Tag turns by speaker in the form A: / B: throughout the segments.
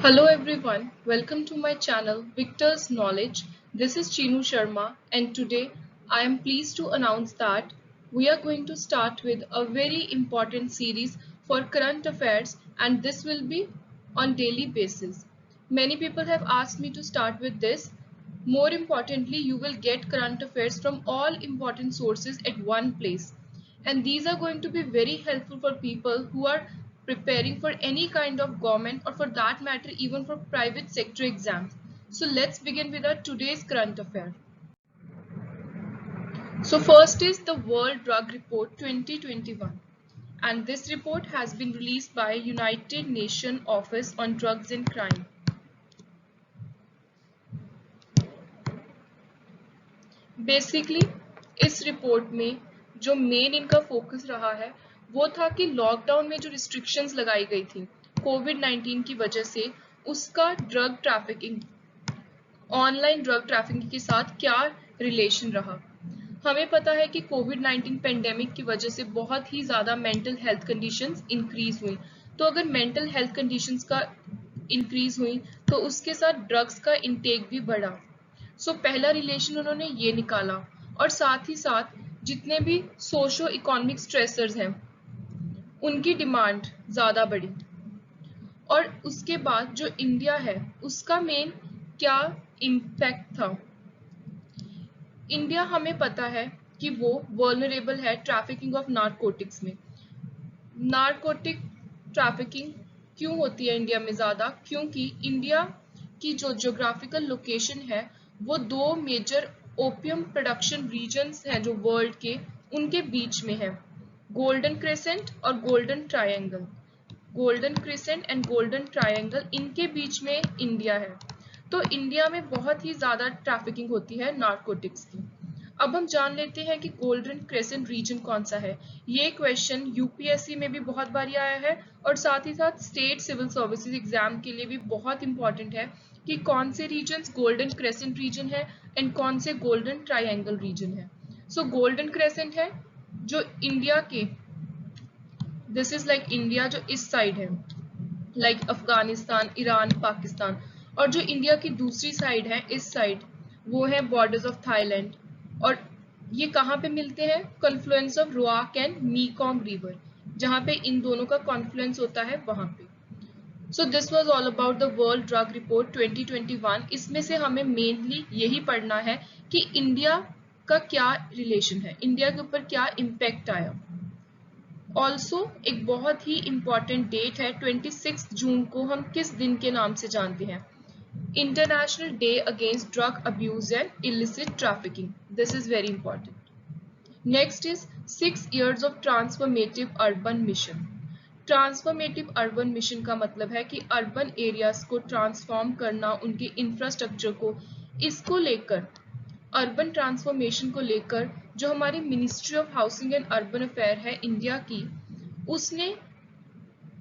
A: Hello everyone, welcome to my channel Victor's Knowledge. This is Chinu Sharma and today I am pleased to announce that we are going to start with a very important series for current affairs and this will be on daily basis. Many people have asked me to start with this. More importantly, you will get current affairs from all important sources at one place. And these are going to be very helpful for people who are preparing for any kind of government or for that matter even for private sector exams. So let's begin with our today's current affair. So first is the World Drug Report 2021 and this report has been released by United Nations Office on Drugs and Crime. Basically इस report में जो main इनका focus रहा है वो था कि lockdown में जो रिस्ट्रिक्शंस लगाई गई थी कोविड-19 की वजह से उसका drug trafficking online drug trafficking के साथ क्या रिलेशन रहा। हमें पता है कि कोविड-19 पेंडेमिक की वजह से बहुत ही ज़्यादा मेंटल हेल्थ कंडीशंस इंक्रीज हुई, तो अगर मेंटल हेल्थ कंडीशंस का इंक्रीज हुई तो उसके साथ ड्रग्स का इंटेक भी बढ़ा। सो पहला रिलेशन उन्होंने ये निकाला और साथ ही साथ जितने भी सोशो इकोनॉमिक स्ट्रेसर्स हैं उनकी डिमांड ज़्यादा बढ़ी और उसके बाद जो इंडिया है उसका मेन क्या इम्पैक्ट था। इंडिया हमें पता है कि वो वल्नरेबल है ट्रैफिकिंग ऑफ नारकोटिक्स में। नारकोटिक ट्रैफिकिंग क्यों होती है इंडिया में ज़्यादा? क्योंकि इंडिया की जो ज्योग्राफिकल लोकेशन है वो दो मेजर ओपियम प्रोडक्शन रीजन्स हैं जो वर्ल्ड के उनके बीच में है, गोल्डन क्रेसेंट और golden triangle. Golden crescent and golden triangle इनके बीच में इंडिया है, तो इंडिया में बहुत ही ज़्यादा ट्रैफिकिंग होती है नारकोटिक्स की। अब हम जान लेते हैं कि गोल्डन क्रेसेंट रीजन कौन सा है। ये क्वेश्चन यूपीएससी में भी बहुत बार आया है और साथ ही साथ स्टेट सिविल सर्विसेज एग्जाम के लिए भी बहुत इंपॉर्टेंट है कि कौन से रीजन्स गोल्डन क्रेसेंट रीजन है एंड कौन से गोल्डन ट्रायंगल रीजन है। सो गोल्डन क्रेसेंट है जो इंडिया के, दिस इज लाइक इंडिया जो इस साइड है, लाइक अफगानिस्तान, ईरान, पाकिस्तान, और जो इंडिया की दूसरी साइड है इस साइड वो है बॉर्डर्स ऑफ थाईलैंड। और ये कहाँ पे मिलते हैं? Confluence of Ruak and Mekong river, जहाँ पे इन दोनों का कॉन्फ्लुएंस होता है वहां पे। So this was all about the world drug report 2021। इसमें से हमें मेनली यही पढ़ना है कि इंडिया का क्या रिलेशन है, इंडिया के ऊपर क्या इम्पैक्ट आया। ऑल्सो एक बहुत ही इम्पॉर्टेंट डेट है 26 जून को हम किस दिन के नाम से जानते हैं? International day against drug abuse and illicit trafficking. This is very important. Next is 6 years of transformative urban mission. Transformative urban mission का मतलब है कि अर्बन एरियाज को ट्रांसफॉर्म करना, उनके इंफ्रास्ट्रक्चर को, इसको लेकर अर्बन ट्रांसफॉर्मेशन को लेकर जो हमारी ministry of housing and urban affair है इंडिया की, उसने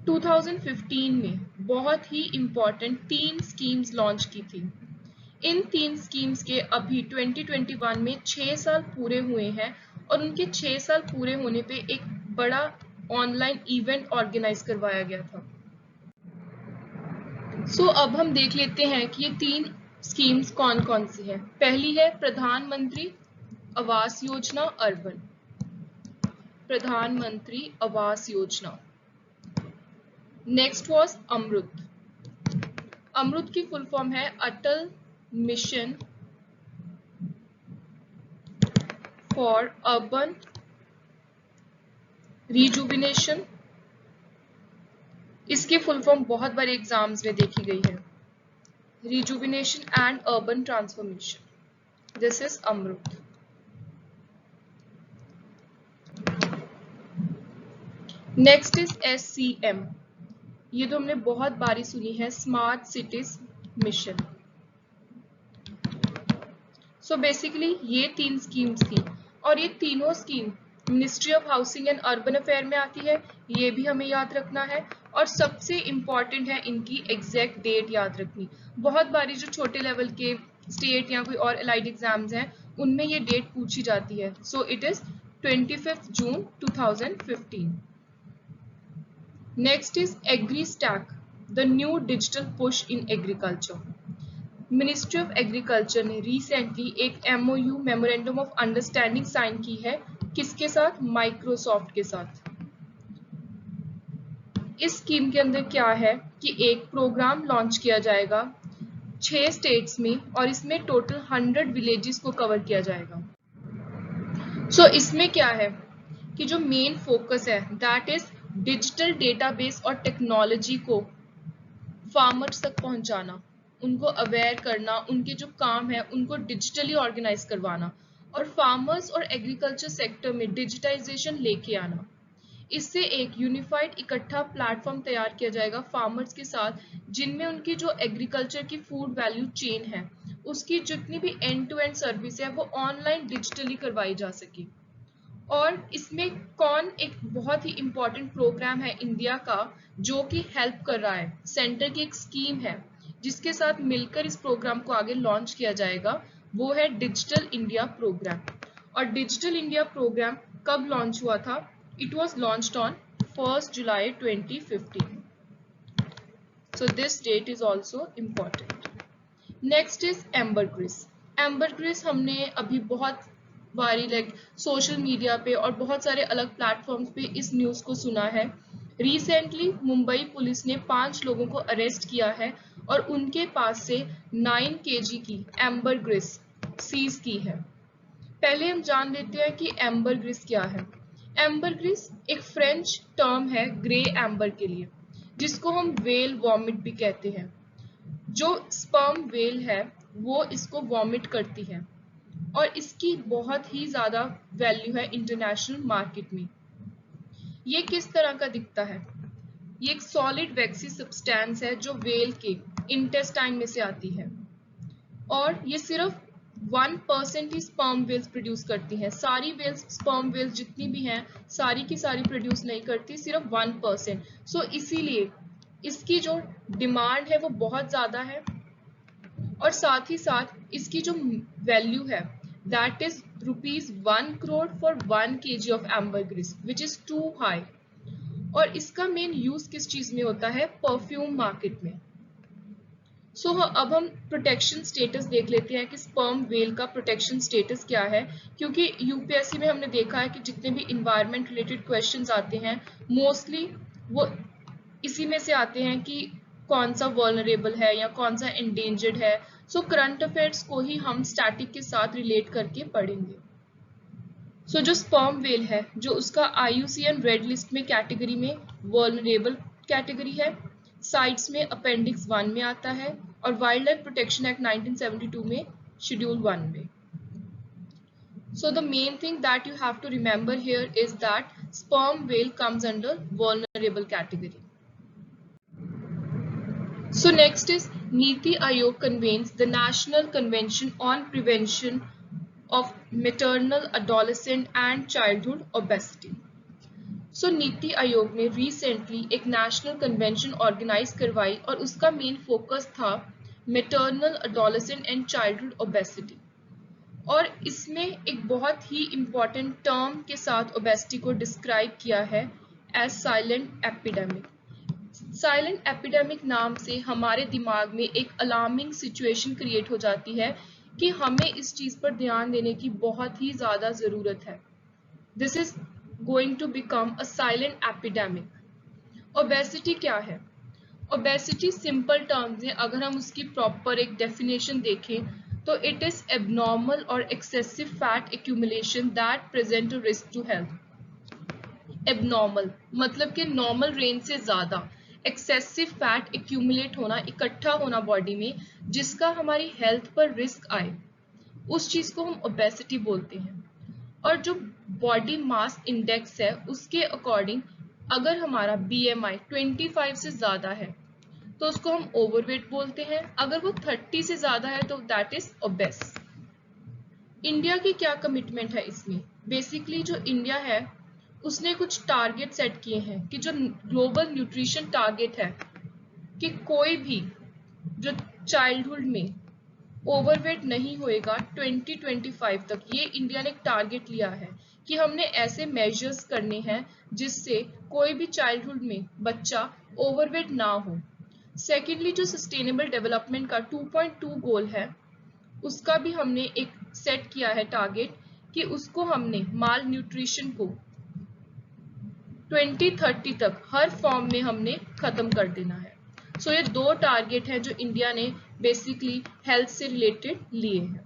A: 2015 में बहुत ही इम्पोर्टेंट 3 स्कीम्स लॉन्च की थी। इन 3 स्कीम्स के अभी 2021 में 6 साल पूरे हुए हैं और उनके 6 साल पूरे होने पे एक बड़ा ऑनलाइन इवेंट ऑर्गेनाइज करवाया गया था। सो अब हम देख लेते हैं कि ये 3 स्कीम्स कौन कौन सी हैं। पहली है प्रधानमंत्री आवास योजना अर्बन, प्रधानमंत्री आवास योजना। नेक्स्ट वाज अमृत। अमृत की फुल फॉर्म है Atal mission for urban rejuvenation. इसकी फुल फॉर्म बहुत बार एग्जाम्स में देखी गई है, rejuvenation and urban transformation. This is AMRUT. Next is SCM। ये तो हमने बहुत बारी सुनी है, smart cities mission. So basically ये 3 स्कीम्स थी और ये तीनों scheme ministry of housing and urban affair में आती है, ये भी हमें याद रखना है। और सबसे इम्पॉर्टेंट है इनकी एग्जैक्ट डेट याद रखनी। बहुत बारी जो छोटे लेवल के स्टेट या कोई और एलाइड एग्जाम्स हैं उनमें ये डेट पूछी जाती है। So it is 25 June 2015। Next is agri stack. The new digital push in agriculture. Ministry of agriculture ने रिसेंटली एक MOU memorandum of understanding sign की है, किसके साथ? माइक्रोसॉफ्ट के साथ। इस स्कीम के अंदर क्या है कि एक प्रोग्राम लॉन्च किया जाएगा 6 स्टेट्स में और इसमें टोटल 100 विलेजेस को कवर किया जाएगा। सो इसमें क्या है कि जो मेन फोकस है दैट इज डिजिटल डेटाबेस और टेक्नोलॉजी को फार्मर्स तक पहुंचाना, उनको अवेयर करना, उनके जो काम है उनको डिजिटली ऑर्गेनाइज करवाना और फार्मर्स और एग्रीकल्चर सेक्टर में डिजिटाइजेशन लेके आना। इससे एक यूनिफाइड इकट्ठा प्लेटफॉर्म तैयार किया जाएगा फार्मर्स के साथ, जिनमें उनकी जो एग्रीकल्चर की फूड वैल्यू चेन है उसकी जितनी भी एंड टू एंड सर्विस है वो ऑनलाइन डिजिटली करवाई जा सके। और इसमें कौन एक बहुत ही इम्पोर्टेंट प्रोग्राम है इंडिया का जो कि हेल्प कर रहा है, सेंटर की एक स्कीम है जिसके साथ मिलकर इस प्रोग्राम को आगे लॉन्च किया जाएगा, वो है डिजिटल इंडिया प्रोग्राम। और डिजिटल इंडिया प्रोग्राम कब लॉन्च हुआ था? It was launched on 1st July 2015. So this date is also important. Next is ambergris. Ambergris हमने अभी बहुत बारी सोशल मीडिया पे और बहुत सारे अलग प्लेटफॉर्म्स पे इस न्यूज़ को सुना है। रिसेंटली मुंबई पुलिस ने 5 लोगों को अरेस्ट किया है और उनके पास से 9 kg की ambergris सीज की है। पहले हम जान लेते हैं कि ambergris क्या है। एम्बरग्रिस एक फ्रेंच टर्म है ग्रे एम्बर के लिए, जिसको हम वेल वॉमिट भी कहते हैं। जो स्पर्म वेल है वो इसको वॉमिट करती है और इसकी बहुत ही ज्यादा वैल्यू है इंटरनेशनल मार्केट में। ये किस तरह का दिखता है? ये एक सॉलिड वैक्सी सब्सटेंस है जो वेल के इंटेस्टाइन में से आती है और ये सिर्फ 1% ही स्पर्म वेल्स प्रोड्यूस करती हैं। सारी वेल्स, स्पर्म वेल्स जितनी भी हैं सारी की सारी प्रोड्यूस नहीं करती, सिर्फ 1%। सो इसीलिए इसकी जो डिमांड है वो बहुत ज़्यादा है और साथ ही साथ इसकी जो वैल्यू है that is ₹1 crore for 1 kg of ambergris which is too high. और इसका मेन यूज किस चीज में होता है? परफ्यूम मार्केट में। सो अब हम प्रोटेक्शन स्टेटस देख लेते हैं कि स्पर्म वेल का प्रोटेक्शन स्टेटस क्या है, क्योंकि यूपीएससी में हमने देखा है कि जितने भी इन्वायरमेंट रिलेटेड क्वेश्चंस आते हैं मोस्टली वो इसी में से आते हैं कि कौन सा वल्नरेबल है या कौन सा एंडेंजर्ड है। सो करंट अफेयर्स को ही हम स्टैटिक के साथ रिलेट करके पढ़ेंगे। सो जो स्पर्म वेल है जो उसका IUCN रेड लिस्ट में कैटेगरी में वल्नरेबल कैटेगरी है, साइट्स में अपेंडिक्स 1 में आता है और वाइल्ड लाइफ प्रोटेक्शन एक्ट 1972 में शेड्यूल 1 में। So the main thing that you have to remember here is that sperm whale comes under vulnerable category. So next is Niti Aayog convenes the National Convention on Prevention of Maternal, Adolescent and Childhood Obesity. सो नीति आयोग ने recently एक national convention organise करवाई और उसका main focus था maternal, adolescent and childhood obesity. और इसमें एक बहुत ही इम्पॉर्टेंट टर्म के साथ ओबेसिटी को डिस्क्राइब किया है as silent epidemic. Silent epidemic नाम से हमारे दिमाग में एक अलार्मिंग सिचुएशन क्रिएट हो जाती है कि हमें इस चीज पर ध्यान देने की बहुत ही ज्यादा जरूरत है। This is going to become a silent epidemic. Obesity क्या है? Obesity simple terms में अगर हम उसकी proper एक definition देखें तो it is abnormal or excessive fat accumulation that present a risk to health. Abnormal मतलब कि normal range से ज़्यादा excessive fat accumulate होना, इकट्ठा होना body में जिसका हमारी health पर risk आए, उस चीज़ को हम obesity बोलते हैं। और जो बॉडी मास इंडेक्स है उसके अकॉर्डिंग अगर हमारा BMI 25 से ज्यादा है तो उसको हम ओवरवेट बोलते हैं, अगर वो 30 से ज्यादा है तो दैट इज ओबेस। इंडिया की क्या कमिटमेंट है इसमें? बेसिकली जो इंडिया है उसने कुछ टारगेट सेट किए हैं कि जो ग्लोबल न्यूट्रिशन टारगेट है कि कोई भी जो चाइल्डहुड में ओवरवेट नहीं होएगा 2025 तक, ये इंडिया ने एक टारगेट लिया है कि हमने ऐसे मेजर्स करने हैं जिससे कोई भी चाइल्डहुड में बच्चा ओवरवेट ना हो। सेकेंडली जो सस्टेनेबल डेवलपमेंट का 2.2 गोल है, उसका भी हमने एक सेट किया है टारगेट कि उसको हमने माल न्यूट्रिशन को 2030 तक हर फॉर्म में हमने खत्म कर देना है। सो ये दो टारगेट हैं जो इंडिया ने बेसिकली हेल्थ से रिलेटेड लिए हैं।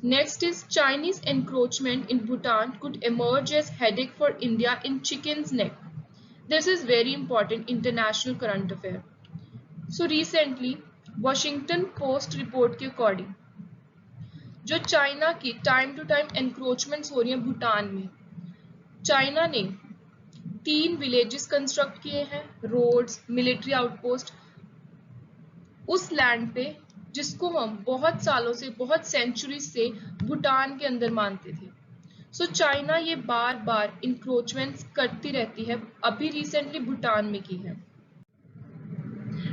A: Next is Chinese encroachment in Bhutan could emerge as headache for India in chicken's neck. This is very important international current affair. So recently Washington Post report के according जो China की time to time encroachments हो रही हैं भूटान में, China ने 3 villages construct किए हैं, रोड्स, मिलिट्री आउटपोस्ट उस लैंड पे जिसको हम बहुत सालों से, बहुत सेंचुरी से भूटान के अंदर मानते थे। सो चाइना ये बार बार इंक्रोचमेंट्स करती रहती है, अभी रिसेंटली भूटान में की है।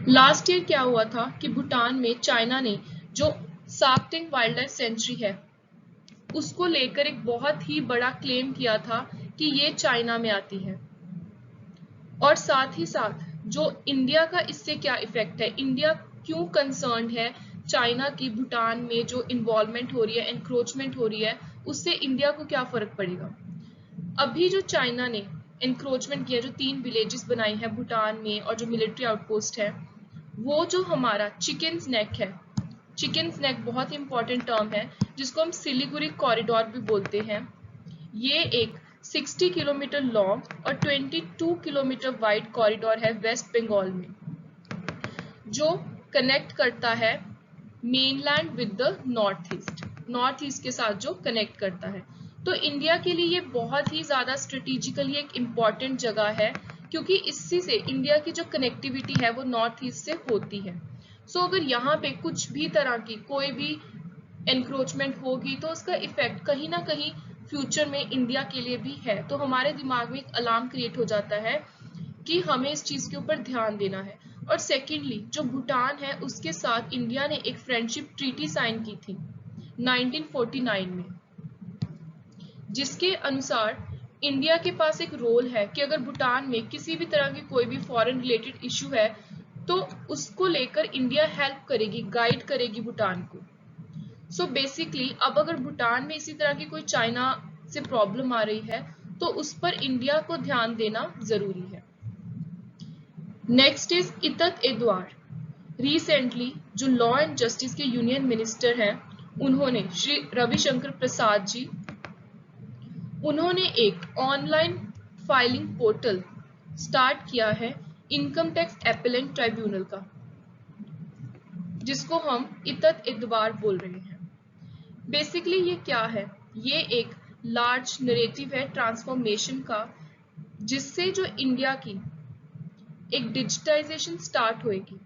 A: लास्ट ईयर क्या हुआ था कि भूटान में चाइना ने जो साप्टिंग वाइल्ड लाइफ सेंचुरी है उसको लेकर एक बहुत ही बड़ा क्लेम किया था कि ये चाइना में आती है, और साथ ही साथ जो इंडिया का इससे क्या इफेक्ट है, इंडिया क्यों कंसर्न्ड है चाइना की भूटान में जो इन्वॉल्वमेंट हो रही है, एनक्रोचमेंट हो रही है, उससे इंडिया को क्या फर्क पड़ेगा। अभी जो चाइना ने एनक्रोचमेंट किया, जो 3 विलेजेस बनाई है भूटान में और जो मिलिट्री आउटपोस्ट है, वो जो हमारा चिकन्स नेक है, चिकन्स नेक बहुत इंपॉर्टेंट टर्म है जिसको हम सिलीगुड़ी कॉरिडोर भी बोलते हैं। ये एक 60 किलोमीटर लॉन्ग और 22 किलोमीटर वाइड कॉरिडोर है वेस्ट बंगाल में, जो कनेक्ट करता है mainland with the north east के साथ जो कनेक्ट करता है। तो इंडिया के लिए ये बहुत ही ज्यादा स्ट्रेटेजिकली एक इम्पॉर्टेंट जगह है, क्योंकि इससे से इंडिया की जो कनेक्टिविटी है वो नॉर्थ ईस्ट से होती है। सो अगर यहाँ पे कुछ भी तरह की कोई भी एनक्रोचमेंट होगी तो उसका इफेक्ट कहीं ना कहीं फ्यूचर में इंडिया के लिए भी है। तो हमारे दिमाग में एक अलार्म क्रिएट हो जाता है कि हमें इस चीज के ऊपर ध्यान देना है। और सेकेंडली जो भूटान है उसके साथ इंडिया ने एक फ्रेंडशिप ट्रीटी साइन की थी 1949 में, जिसके अनुसार इंडिया के पास एक रोल है कि अगर भूटान में किसी भी तरह की कोई भी फॉरेन रिलेटेड इशू है तो उसको लेकर इंडिया हेल्प करेगी, गाइड करेगी भूटान को। सो बेसिकली अब अगर भूटान में इसी तरह की कोई चाइना से प्रॉब्लम आ रही है तो उस पर इंडिया को ध्यान देना जरूरी है। नेक्स्ट इज इतत एडवार। रिसेंटली जो लॉ एंड जस्टिस के यूनियन मिनिस्टर हैं, उन्होंने श्री रविशंकर प्रसाद जी, उन्होंने एक ऑनलाइन फाइलिंग पोर्टल स्टार्ट किया है इनकम टैक्स एपेलेंट ट्राइब्यूनल का, जिसको हम इतत एडवार बोल रहे हैं। बेसिकली ये क्या है, ये एक लार्ज नरेटिव है ट्रांसफॉर्मेशन का, जिससे जो इंडिया की एक डिजिटाइजेशन स्टार्ट होएगी।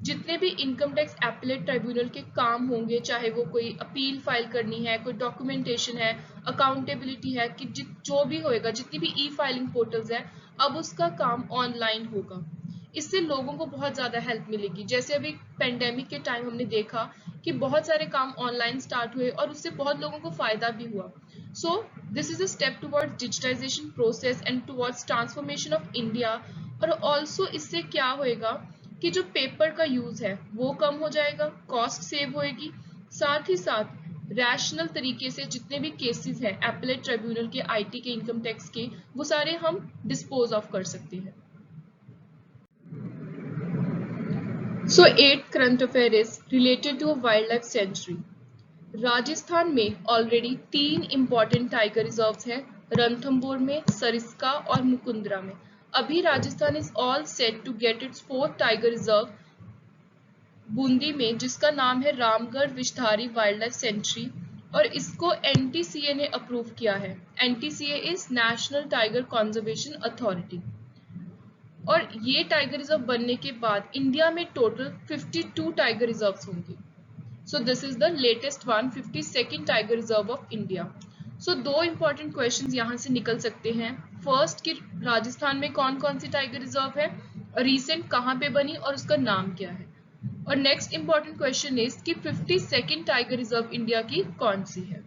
A: जितने भी इनकम टैक्स एपेलेट ट्राइब्यूनल के काम होंगे, चाहे वो कोई अपील फाइल करनी है, कोई डॉक्यूमेंटेशन है, अकाउंटेबिलिटी है, कि जो भी होएगा, जितनी भी ई फाइलिंग पोर्टल्स है, अब उसका काम ऑनलाइन होगा। इससे लोगों को बहुत ज्यादा हेल्प मिलेगी। जैसे अभी पेंडेमिक के टाइम हमने देखा कि बहुत सारे काम ऑनलाइन स्टार्ट हुए और उससे बहुत लोगों को फायदा भी हुआ। So this is a step towards digitisation process and towards transformation of India. और ऑल्सो इससे क्या होएगा कि जो पेपर का यूज है वो कम हो जाएगा, कॉस्ट सेव होएगी, साथ ही साथ रैशनल तरीके से जितने भी केसेस हैं एपेलेट ट्राइब्यूनल के, आईटी के, इनकम टैक्स के, वो सारे हम डिस्पोज ऑफ कर सकते हैं। So 8th current affair is related to a wildlife sanctuary. Rajasthan में ऑलरेडी 3 इम्पोर्टेंट टाइगर रिजर्व्स हैं, रणथंभौर में, सरिस्का और मुकुंदरा में। अभी Rajasthan is all set to get its 4th tiger reserve Bundi में, जिसका नाम है Ramgarh Vishdhari wildlife sanctuary, और इसको NTCA ने अप्रूव किया है। NTCA is national tiger conservation authority. और ये टाइगर रिजर्व बनने के बाद इंडिया में टोटल 52 टाइगर रिजर्व्स होंगे। सो this is the latest one, 52nd tiger reserve of India. So 2 important questions यहाँ से निकल सकते हैं। फर्स्ट कि राजस्थान में कौन कौन सी टाइगर रिजर्व है, और रिसेंट कहाँ पे बनी और उसका नाम क्या है। और नेक्स्ट इंपॉर्टेंट क्वेश्चन इज कि 52nd टाइगर रिजर्व इंडिया की कौन सी है।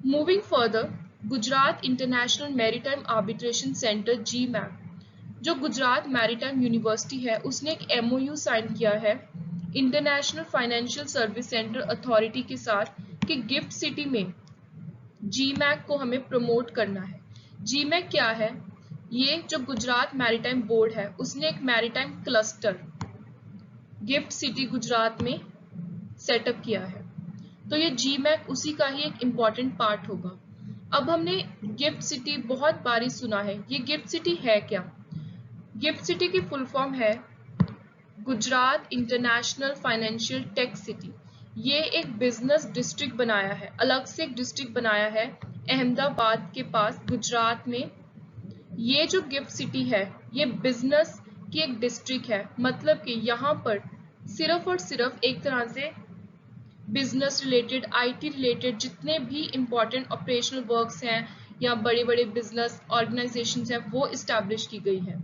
A: Moving further, Gujarat international maritime arbitration centre GMAC, जो गुजरात मैरीटाइम यूनिवर्सिटी है उसने एक MOU साइन किया है international financial service centre authority के साथ कि गिफ्ट सिटी में GMAC को हमें प्रमोट करना है। GMAC क्या है? ये जो गुजरात मैरीटाइम बोर्ड है उसने एक maritime cluster gift city Gujarat में सेटअप किया है, तो ये GMAC उसी का ही एक इम्पॉर्टेंट पार्ट होगा। अब हमने गिफ्ट सिटी बहुत बारी सुना है, ये गिफ्ट सिटी है क्या? गिफ्ट सिटी की फुल फॉर्म है Gujarat international financial tech city. ये एक बिजनेस डिस्ट्रिक्ट बनाया है, अलग से एक डिस्ट्रिक्ट बनाया है अहमदाबाद के पास गुजरात में। ये जो गिफ्ट सिटी है ये बिजनेस की एक डिस्ट्रिक्ट है, मतलब कि यहाँ पर सिर्फ और सिर्फ एक तरह से बिजनेस रिलेटेड, IT रिलेटेड जितने भी इम्पोर्टेंट ऑपरेशनल वर्क्स हैं या बड़े बड़े बिजनेस ऑर्गेनाइजेशंस हैं वो इस्टेब्लिश की गई है।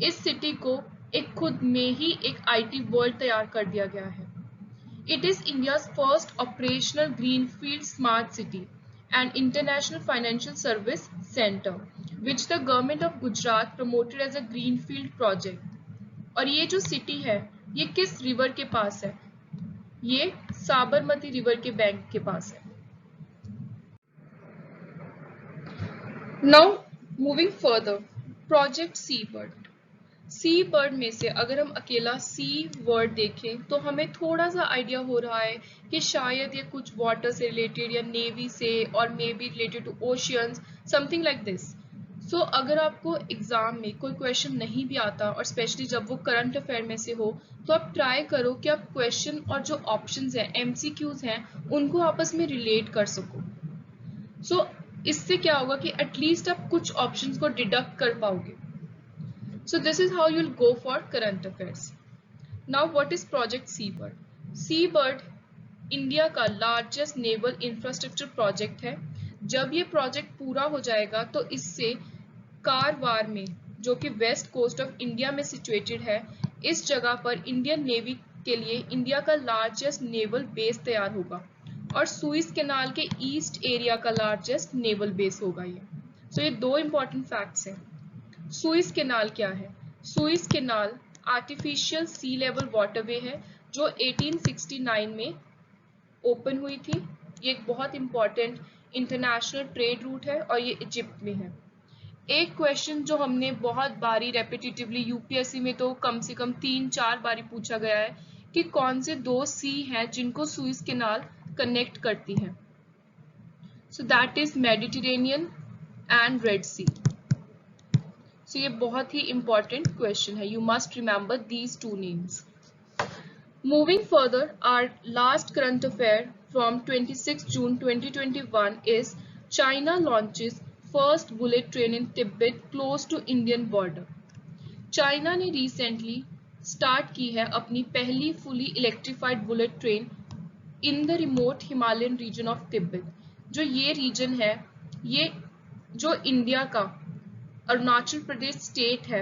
A: इस सिटी को एक खुद में ही एक IT वर्ल्ड तैयार कर दिया गया है। It is India's first operational greenfield smart city and international financial service center, which the government of Gujarat promoted as a greenfield project. और ये जो सिटी है ये किस रिवर के पास है? ये साबरमती रिवर के बैंक के पास है। Now moving further, Project Seabird. सी बर्ड में से अगर हम अकेला सी वर्ड देखें तो हमें थोड़ा सा आइडिया हो रहा है कि शायद ये कुछ वाटर से रिलेटेड या नेवी से और may be related to oceans, something like this. So अगर आपको एग्जाम में कोई क्वेश्चन नहीं भी आता और स्पेशली जब वो करंट अफेयर में से हो तो आप ट्राई करो कि आप क्वेश्चन और जो ऑप्शंस हैं MCQs हैं उनको आपस में रिलेट कर सको। सो इससे क्या होगा कि एटलीस्ट आप कुछ ऑप्शंस को डिडक्ट कर पाओगे। So this is how you'll go for current affairs. Now what is Project Seabird? Seabird India का लार्जेस्ट नेवल इंफ्रास्ट्रक्चर प्रोजेक्ट है। जब ये प्रोजेक्ट पूरा हो जाएगा तो इससे कारवार में, जो कि वेस्ट कोस्ट ऑफ इंडिया में सिचुएटेड है, इस जगह पर इंडियन नेवी के लिए इंडिया का लार्जेस्ट नेवल बेस तैयार होगा और सुइस कैनाल के ईस्ट एरिया का लार्जेस्ट नेवल बेस होगा ये। So ये दो इंपॉर्टेंट फैक्ट्स हैं। सुइस कैनाल क्या है? सुइस कैनाल आर्टिफिशियल सी लेवल वाटरवे है जो 1869 में ओपन हुई थी। ये एक बहुत इंपॉर्टेंट इंटरनेशनल ट्रेड रूट है और ये इजिप्ट में है। एक क्वेश्चन जो हमने बहुत बारी रेपिटेटिवली UPSC में तो कम से कम 3-4 बारी पूछा गया है कि कौन से दो सी हैं जिनको सुइस कैनाल कनेक्ट करती हैं। So that is Mediterranean and red sea. So ये बहुत ही important question है. You must remember these two names. Moving further, our last current affair from 26 June 2021 is China launches first bullet train in Tibet close to Indian border. China ने recently start की है अपनी पहली fully electrified bullet train in the remote Himalayan region of Tibet. जो ये region है, ये जो इंडिया का अरुणाचल प्रदेश स्टेट है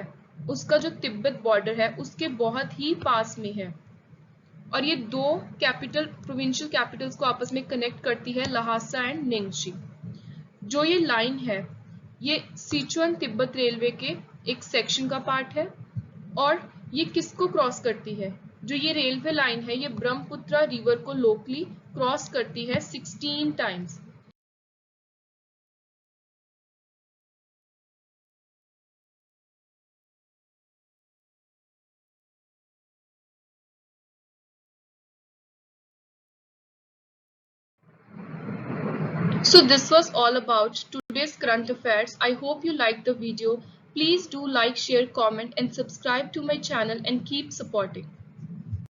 A: उसका जो तिब्बत बॉर्डर है उसके बहुत ही पास में है और ये दो प्रोविंशियल कैपिटल्स को आपस में कनेक्ट करती है, लहासा एंड निंगशी। जो ये लाइन है ये सिचुआन तिब्बत रेलवे के एक सेक्शन का पार्ट है और ये किसको क्रॉस करती है? जो ये रेलवे लाइन है ये ब्रह्मपुत्र रिवर को लोकली क्रॉस करती है 16 times. So this was all about today's current affairs. I hope you liked the video. Please do like, share, comment and subscribe to my channel and keep supporting.